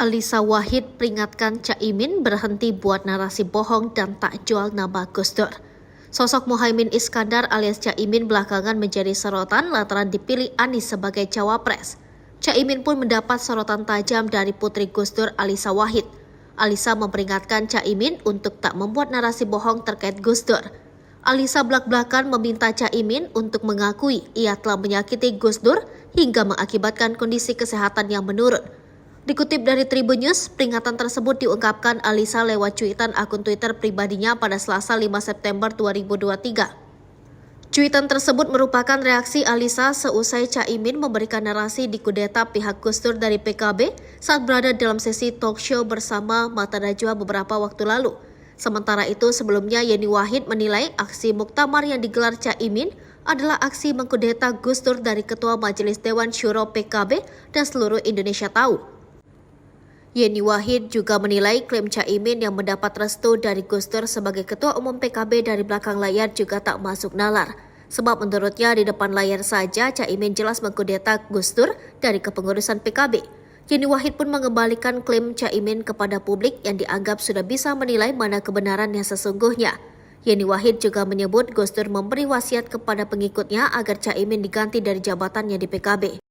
Alisa Wahid peringatkan Caimin berhenti buat narasi bohong dan tak jual nama Gus Dur. Sosok Muhaimin Iskandar alias Caimin belakangan menjadi sorotan lantaran dipilih Anies sebagai cawapres. Caimin pun mendapat sorotan tajam dari putri Gus Dur Alisa Wahid. Alisa memperingatkan Caimin untuk tak membuat narasi bohong terkait Gus Dur. Alisa belak-belakan meminta Caimin untuk mengakui ia telah menyakiti Gus Dur hingga mengakibatkan kondisi kesehatan yang menurun. Dikutip dari Tribun News, peringatan tersebut diungkapkan Alisa lewat cuitan akun Twitter pribadinya pada Selasa 5 September 2023. Cuitan tersebut merupakan reaksi Alisa seusai Caimin memberikan narasi di kudeta pihak Gus Dur dari PKB saat berada dalam sesi talk show bersama Mata Najwa beberapa waktu lalu. Sementara itu sebelumnya Yeni Wahid menilai aksi muktamar yang digelar Caimin adalah aksi mengkudeta Gus Dur dari Ketua Majelis Dewan Syuro PKB dan seluruh Indonesia tahu. Yeni Wahid juga menilai klaim Caimin yang mendapat restu dari Gus Dur sebagai Ketua Umum PKB dari belakang layar juga tak masuk nalar. Sebab menurutnya di depan layar saja Caimin jelas mengkudeta Gus Dur dari kepengurusan PKB. Yeni Wahid pun mengembalikan klaim Caimin kepada publik yang dianggap sudah bisa menilai mana kebenaran yang sesungguhnya. Yeni Wahid juga menyebut Gus Dur memberi wasiat kepada pengikutnya agar Caimin diganti dari jabatannya di PKB.